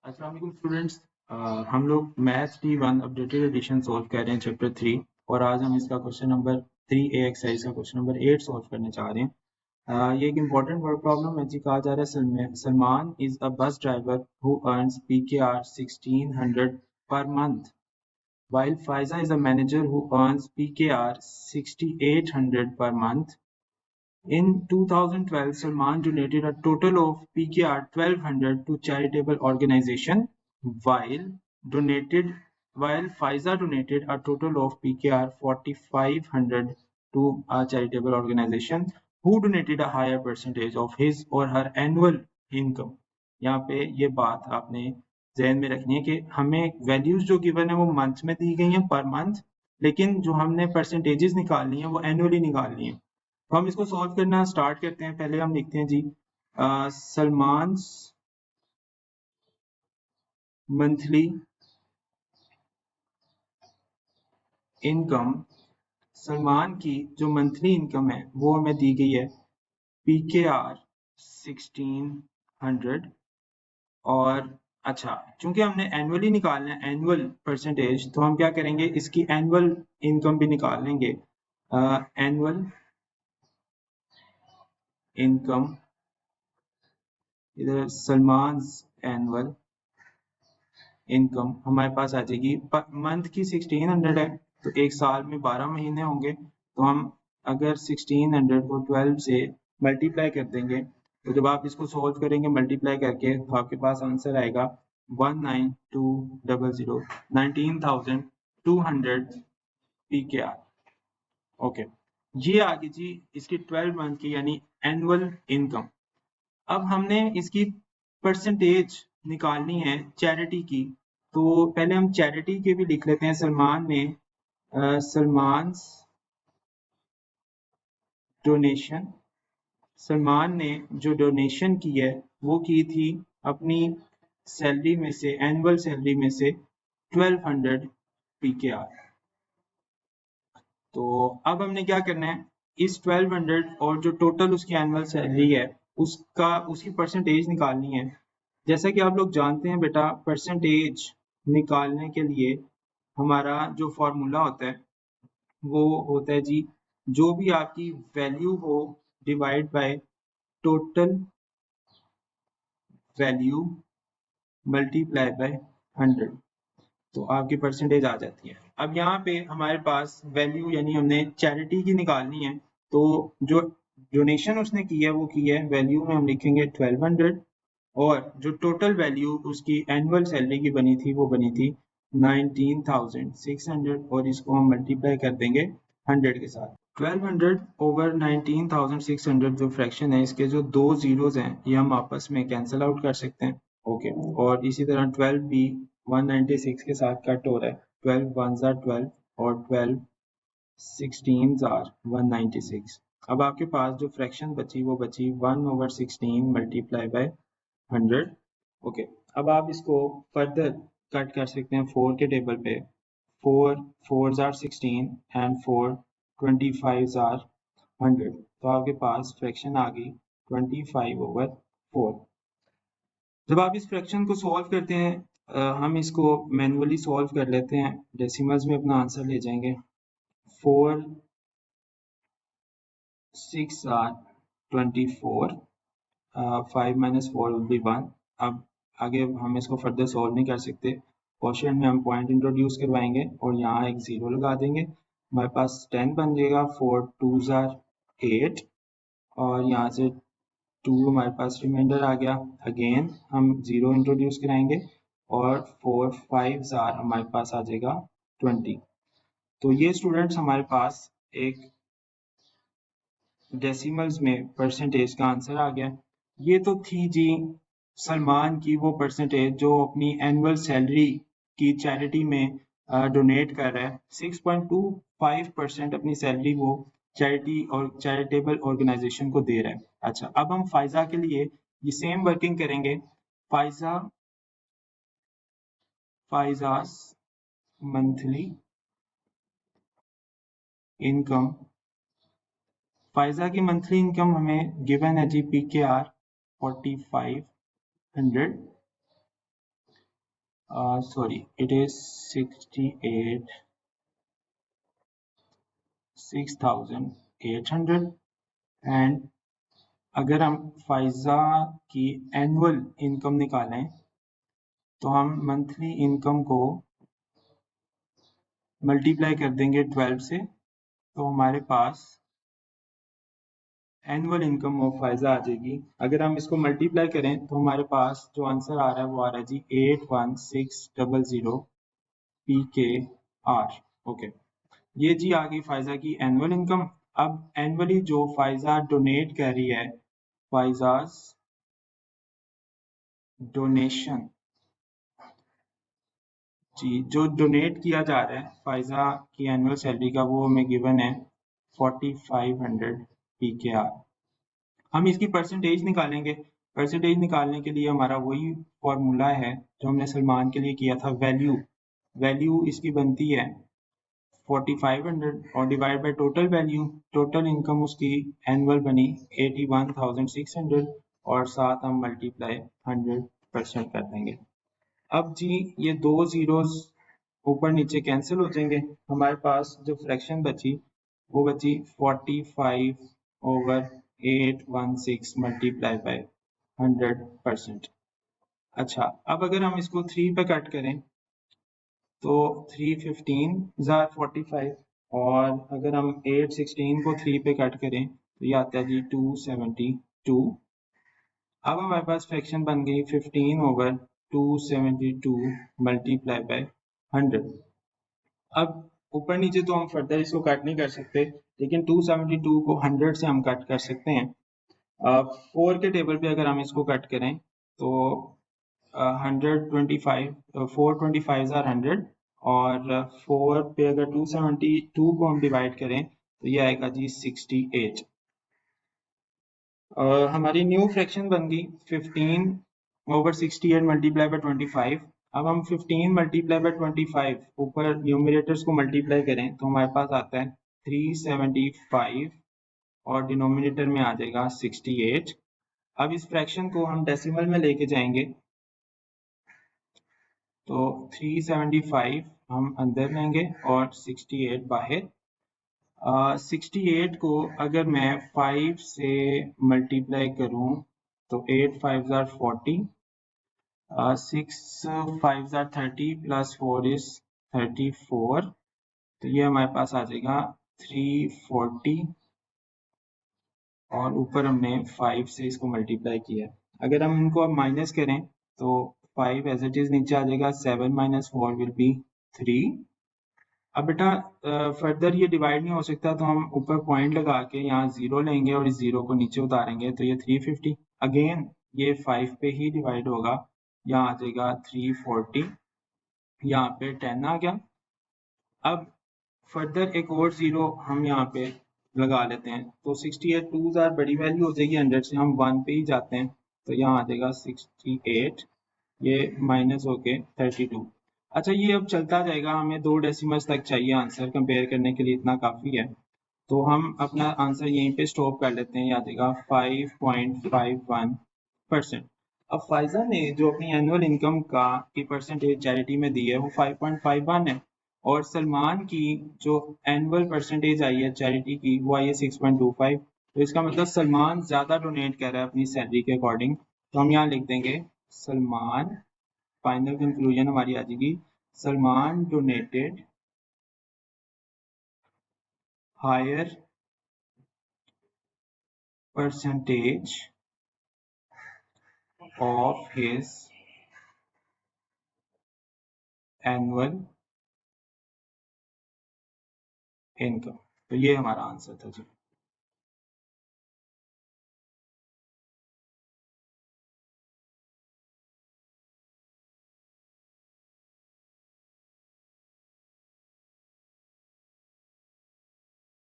अस्सलाम वालेकुम स्टूडेंट्स। हम लोग मैथ्स टी1 अपडेटेड एडिशन सॉल्व कर रहे हैं चैप्टर 3 और आज हम इसका क्वेश्चन नंबर 3 एक्सरसाइज का क्वेश्चन नंबर 8 सॉल्व करने जा रहे हैं। ये एक इंपॉर्टेंट वर्ड प्रॉब्लम है जी। कहा जा रहा है Salman is a bus driver who earns PKR 1600 per month while Faiza is a manager who earns PKR 6800 per month. In 2012, Salman donated a total of PKR 1200 to charitable organization, while donated while Faiza donated a total of PKR 4500 to a charitable organization who donated a higher percentage of his or her annual income. यहाँ पे ये बात आपने जहन में रखनी है कि हमें वैल्यूज जो गिवन है वो मंथ में दी गई हैं पर मंथ, लेकिन जो हमने परसेंटेजेस निकालनी है वो एनुअली निकालनी है। तो हम इसको सॉल्व करना स्टार्ट करते हैं। पहले हम लिखते हैं जी सलमान मंथली इनकम। सलमान की जो मंथली इनकम है वो हमें दी गई है PKR 1600 और अच्छा, चूंकि हमने एनुअली निकालना है एनुअल परसेंटेज, तो हम क्या करेंगे इसकी एनुअल इनकम भी निकाल लेंगे। एनुअल इनकम, इधर सलमान एनुअल इनकम हमारे पास आ जाएगी। मंथ की 1600 है तो एक साल में 12 महीने होंगे, तो हम अगर 1600 को 12 से मल्टीप्लाई कर देंगे तो जब आप इसको सॉल्व करेंगे मल्टीप्लाई करके तो आपके पास आंसर आएगा 19200 19,200 PKR। ओके, ये आ गई जी इसकी 12 मंथ की यानी एनुअल इनकम। अब हमने इसकी परसेंटेज निकालनी है चैरिटी की, तो पहले हम चैरिटी के भी लिख लेते हैं। सलमान डोनेशन, सलमान ने जो डोनेशन की है वो की थी अपनी सैलरी में से, एनुअल सैलरी में से 1200 PKR। तो अब हमने क्या करना है, इस 1200 और जो टोटल उसकी एनुअल सैलरी है उसकी परसेंटेज निकालनी है। जैसा कि आप लोग जानते हैं बेटा, परसेंटेज निकालने के लिए हमारा जो फॉर्मूला होता है वो होता है जी, जो भी आपकी वैल्यू हो divide by total value multiply by 100, तो आपकी परसेंटेज आ जाती है। अब यहाँ पे हमारे पास वैल्यू यानी हमने चैरिटी की निकालनी है, तो जो डोनेशन उसने की है वो की है, वैल्यू में हम लिखेंगे 1200 और जो टोटल वैल्यू उसकी एनुअल सैलरी की बनी थी वो बनी थी 19,600 और इसको हम मल्टीप्लाई कर देंगे 100 के साथ। 1200 ओवर 19,600 जो फ्रैक्शन है, इसके जो दो जीरोज हैं ये हम आपस में कैंसिल आउट कर सकते हैं। ओके, और इसी तरह 12 भी 196 के साथ कट हो रहा है। 12 1s are 12 और 12 16s are 196। अब आपके पास जो फ्रैक्शन बची वो बची 1/16 मल्टीप्लाई बाय 100। ओके, अब आप इसको फर्दर कट कर सकते हैं 4 के टेबल पे। 4 4s are 16 and 4 25s are 100, तो आपके पास फ्रैक्शन आ गई 25/4। जब आप इस फ्रैक्शन को सॉल्व करते हैं, हम इसको मैन्युअली सॉल्व कर लेते हैं, डेसिमल्स में अपना आंसर ले जाएंगे। 4 6 are 24, 5 minus 4 will be 1। अब आगे हम इसको फर्दर सॉल्व नहीं कर सकते, क्वेश्चन में हम पॉइंट इंट्रोड्यूस करवाएंगे और यहाँ एक जीरो लगा देंगे। हमारे पास 10 बन जाएगा। 4 2s are 8 और यहाँ से 2 हमारे पास रिमाइंडर आ गया। अगेन हम जीरो इंट्रोड्यूस कराएंगे और 4 5s are हमारे पास आ जाएगा 20। तो ये स्टूडेंट्स हमारे पास एक डेसिमल्स में परसेंटेज का आंसर आ गया। ये तो थी जी सलमान की वो परसेंटेज जो अपनी एनुअल सैलरी की चैरिटी में डोनेट कर रहा है। 6.25% अपनी सैलरी वो चैरिटी और चैरिटेबल ऑर्गेनाइजेशन को दे रहा है। अच्छा, अब हम फायजा के लिए ये सेम वर्किंग करेंगे। फायजास मंथली इनकम, फायजा की मंथली इनकम हमें गिवन है जी PKR 4500 sorry, it is 6,800 and अगर हम फाइजा की एनुअल इनकम निकालें तो हम मंथली इनकम को मल्टीप्लाई कर देंगे 12 से, तो हमारे पास एनुअल इनकम ऑफ फाइजा आ जाएगी। अगर हम इसको मल्टीप्लाई करें तो हमारे पास जो आंसर आ रहा है वो आ रहा है जी 81600 PKR। ओके, ये जी आ गई फाइजा की एनुअल इनकम। अब एनुअली जो फाइजा डोनेट कर रही है, फाइजाज डोनेशन जी, जो डोनेट किया जा रहा है फाइजा की एनुअल सैलरी का, वो हमें गिवन है 4500 PKR। हम इसकी परसेंटेज निकालेंगे। परसेंटेज निकालने के लिए हमारा वही फॉर्मूला है जो हमने सलमान के लिए किया था, वैल्यू इसकी बनती है 4500 और divide by total value. Total income उसकी एनुअल बनी 81,600 और साथ हम मल्टीप्लाई 100% कर देंगे। अब जी ये दो जीरोस ऊपर नीचे कैंसिल हो जाएंगे, हमारे पास जो फ्रैक्शन बची वो बची 45/816 मल्टीप्लाई बाय 100%। अच्छा, अब अगर हम इसको 3 पे कट करें तो 315 जार 45 और अगर हम 816 को 3 पे कट करें तो ये आता है जी 272। अब हमारे पास फ्रैक्शन बन गई 15/272 मल्टीप्लाई बाय 100। अब ऊपर नीचे तो हम फर्दर इसको कट नहीं कर सकते, लेकिन 272 को 100 से हम कट कर सकते हैं। 4 के टेबल पे अगर हम इसको कट करें तो 125 425 आर 100 और 4 पे अगर 272 को हम डिवाइड करें तो ये आएगा जी 68। हमारी न्यू फ्रैक्शन बन गई 15/68 मल्टीप्लाई बाय 25। अब हम 15 मल्टीप्लाई बाय 25 ऊपर न्यूमरेटर्स को मल्टीप्लाई करें तो हमारे पास आता है 375 और डिनोमिनेटर में आ जाएगा 68। अब इस फ्रैक्शन को हम डेसिमल में लेके जाएंगे तो 375 हम अंदर लेंगे और 68 बाहर। 68 को अगर मैं 5 से मल्टीप्लाई करूं तो 8 5 आर 40, 6 5 आर 30 प्लस 4 इज 34, तो ये हमारे पास आ जाएगा 340 और ऊपर हमने 5 से इसको मल्टीप्लाई किया। अगर हम इनको अब माइनस करें तो 5 एज इट इज नीचे आ जाएगा, 7 - 4 विल बी 3। अब बेटा फर्दर ये डिवाइड नहीं हो सकता तो हम ऊपर पॉइंट लगा के यहाँ 0 लेंगे और इस 0 को नीचे उतारेंगे तो ये 350। अगेन ये 5 पे ही डिवाइड होगा, यहाँ आ जाएगा 340, यहाँ पे 10 आ गया। अब फर्दर एक और 0 हम यहाँ पे लगा लेते हैं तो 68 2 आर बड़ी वैल्यू हो जाएगी 100 से, हम 1 पे ही जाते हैं तो यहाँ आ जाएगा 68, ये माइनस होके 32। अच्छा, ये अब चलता जाएगा, हमें 2 डेसिमल्स तक चाहिए आंसर, कंपेयर करने के लिए इतना काफ़ी है, तो हम अपना आंसर यहीं पे स्टॉप कर लेते हैं। याद देगा 5.51%। अब फायजा ने जो अपनी एनुअल इनकम का की परसेंटेज चैरिटी में दी है वो 5.51 है और सलमान की जो एनुअल परसेंटेज आई है चैरिटी की वो आई है 6.25। तो इसका मतलब सलमान ज़्यादा डोनेट कर रहा है अपनी सैलरी के अकॉर्डिंग, तो हम यहाँ लिख देंगे सलमान। फाइनल कंक्लूजन हमारी आ जाएगी Salman donated higher percentage of his annual income। तो ये हमारा आंसर था जी।